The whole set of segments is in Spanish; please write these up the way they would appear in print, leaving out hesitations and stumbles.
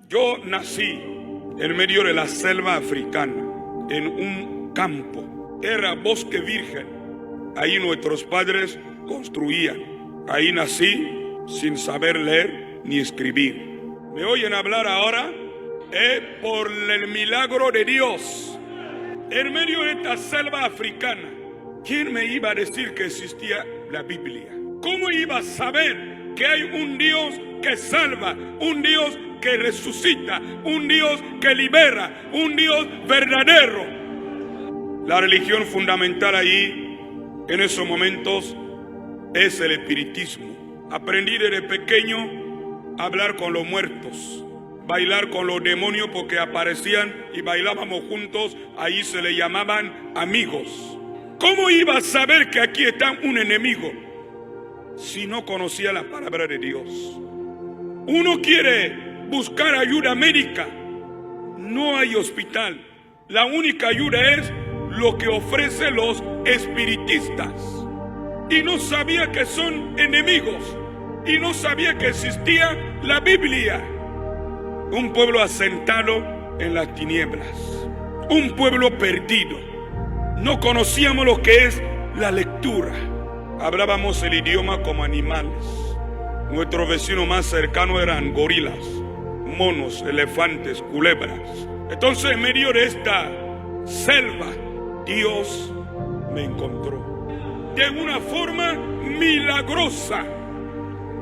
Yo nací en medio de la selva africana, en un campo. Era bosque virgen. Ahí nuestros padres construían. Ahí nací sin saber leer ni escribir. ¿Me oyen hablar ahora? Por el milagro de Dios. En medio de esta selva africana, ¿quién me iba a decir que existía la Biblia? ¿Cómo iba a saber que hay un Dios que salva, un Dios que resucita, un Dios que libera, un Dios verdadero? La religión fundamental ahí, en esos momentos, es el espiritismo. Aprendí desde pequeño a hablar con los muertos, bailar con los demonios porque aparecían y bailábamos juntos. Ahí se le llamaban amigos. ¿Cómo iba a saber que aquí está un enemigo si no conocía la palabra de Dios? Uno quiere buscar ayuda médica. No hay hospital. La única ayuda es lo que ofrecen los espiritistas. Y no sabía que son enemigos. Y no sabía que existía la Biblia. Un pueblo asentado en las tinieblas. Un pueblo perdido. No conocíamos lo que es la lectura. Hablábamos el idioma como animales. Nuestro vecino más cercano eran gorilas, monos, elefantes, culebras. Entonces, en medio de esta selva, Dios me encontró de una forma milagrosa.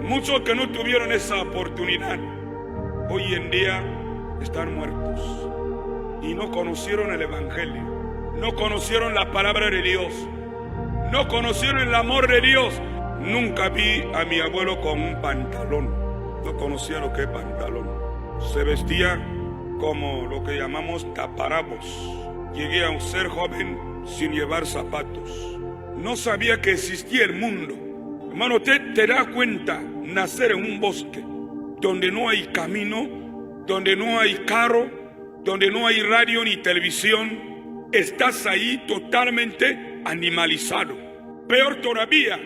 Muchos que no tuvieron esa oportunidad hoy en día están muertos y no conocieron el Evangelio. No conocieron la palabra de Dios. No conocieron el amor de Dios. Nunca vi a mi abuelo con un pantalón. No conocía lo que es pantalón. Se vestía como lo que llamamos taparabos. Llegué a ser joven sin llevar zapatos. No sabía que existía el mundo. Hermano, te das cuenta, nacer en un bosque donde no hay camino, donde no hay carro, donde no hay radio ni televisión. Estás ahí totalmente animalizado. Peor todavía,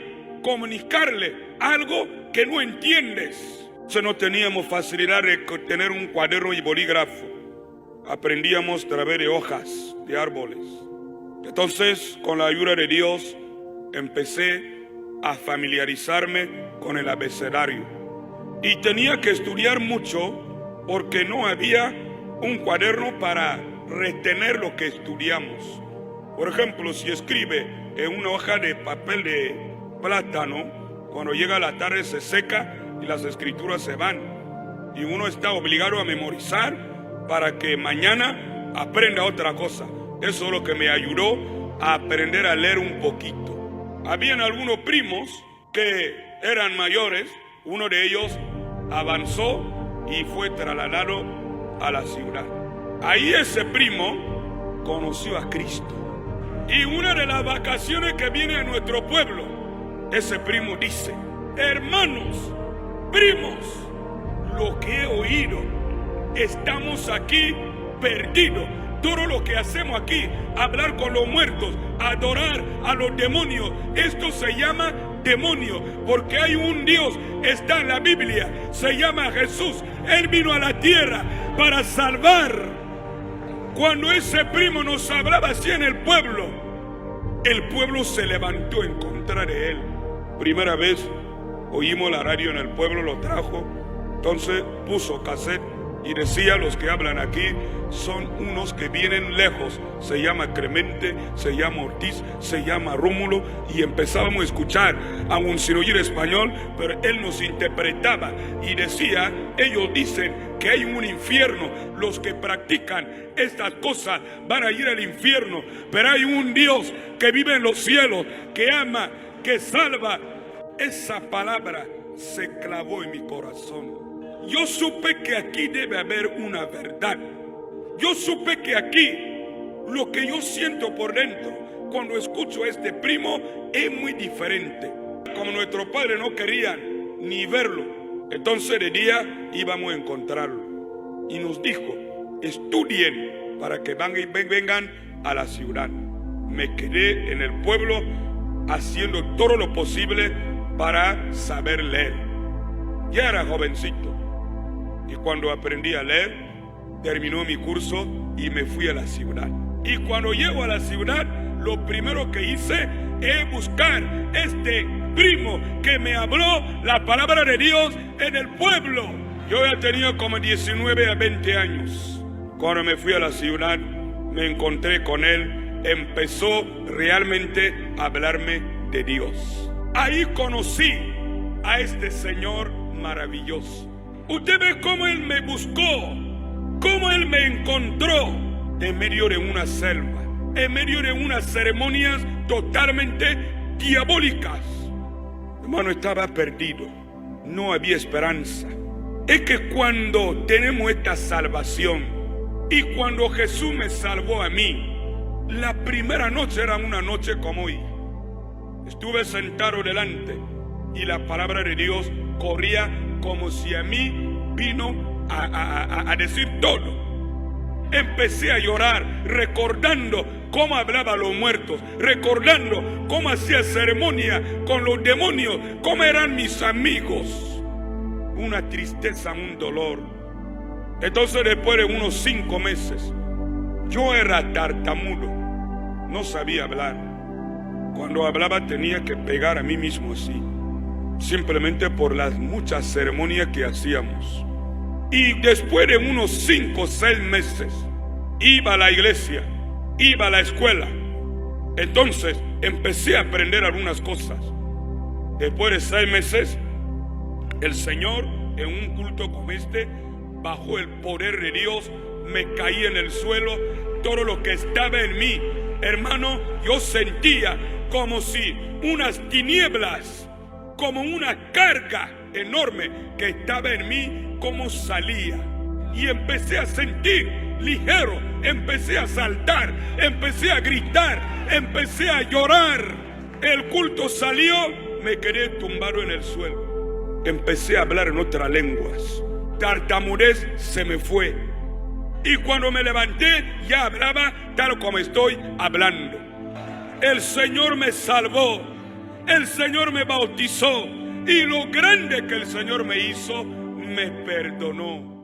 comunicarle algo que no entiendes. No teníamos facilidad de tener un cuaderno y bolígrafo. Aprendíamos a través de hojas de árboles. Entonces, con la ayuda de Dios, empecé a familiarizarme con el abecedario. Y tenía que estudiar mucho porque no había un cuaderno para retener lo que estudiamos. Por ejemplo, si escribe en una hoja de papel de plátano, cuando llega la tarde se seca y las escrituras se van. Y uno está obligado a memorizar para que mañana aprenda otra cosa. Eso es lo que me ayudó a aprender a leer un poquito. Habían algunos primos que eran mayores. Uno de ellos avanzó y fue trasladado a la ciudad. Ahí ese primo conoció a Cristo. Y una de las vacaciones que viene a nuestro pueblo, ese primo dice: hermanos, primos, lo que he oído, estamos aquí perdidos. Todo lo que hacemos aquí, hablar con los muertos, adorar a los demonios, esto se llama demonio, porque hay un Dios, está en la Biblia, se llama Jesús. Él vino a la tierra para salvar. Cuando ese primo nos hablaba así en el pueblo se levantó en contra de él. Primera vez oímos la radio en el pueblo, lo trajo, entonces puso cassette y decía: los que hablan aquí son unos que vienen lejos. Se llama Clemente, se llama Ortiz, se llama Rómulo. Y empezábamos a escuchar, aún sin oír español, pero él nos interpretaba y decía: ellos dicen que hay un infierno, los que practican estas cosas van a ir al infierno, pero hay un Dios que vive en los cielos, que ama, que salva. Esa palabra se clavó en mi corazón. Yo supe que aquí debe haber una verdad. Yo supe que aquí lo que yo siento por dentro cuando escucho a este primo es muy diferente. Como nuestros padres no querían ni verlo, entonces de día íbamos a encontrarlo. Y nos dijo: estudien para que vengan a la ciudad. Me quedé en el pueblo haciendo todo lo posible para saber leer. Ya era jovencito. Y cuando aprendí a leer, terminó mi curso y me fui a la ciudad. Y cuando llego a la ciudad, lo primero que hice es buscar este primo que me habló la palabra de Dios en el pueblo. Yo ya tenía como 19 a 20 años. Cuando me fui a la ciudad, me encontré con él. Empezó realmente a hablarme de Dios. Ahí conocí a este Señor maravilloso. Usted ve cómo Él me buscó, cómo Él me encontró en medio de una selva, en medio de unas ceremonias totalmente diabólicas. Hermano, estaba perdido, no había esperanza. Es que cuando tenemos esta salvación y cuando Jesús me salvó a mí, la primera noche era una noche como hoy. Estuve sentado delante y la palabra de Dios corría como si a mí vino a decir todo. Empecé a llorar recordando cómo hablaba a los muertos, recordando cómo hacía ceremonia con los demonios, cómo eran mis amigos. Una tristeza, un dolor. Entonces después de unos 5 meses, yo era tartamudo, no sabía hablar. Cuando hablaba tenía que pegar a mí mismo así, simplemente por las muchas ceremonias que hacíamos. Y después de unos 5 o 6 meses, iba a la iglesia, iba a la escuela. Entonces empecé a aprender algunas cosas. Después de 6 meses, el Señor en un culto como este, bajo el poder de Dios, me caí en el suelo. Todo lo que estaba en mí, hermano, yo sentía como si unas tinieblas, como una carga enorme que estaba en mí, como salía. Y empecé a sentir ligero, empecé a saltar, empecé a gritar, empecé a llorar. El culto salió, me quedé tumbado en el suelo. Empecé a hablar en otras lenguas. Tartamudez se me fue. Y cuando me levanté, ya hablaba tal como estoy hablando. El Señor me salvó, el Señor me bautizó, y lo grande que el Señor me hizo, me perdonó.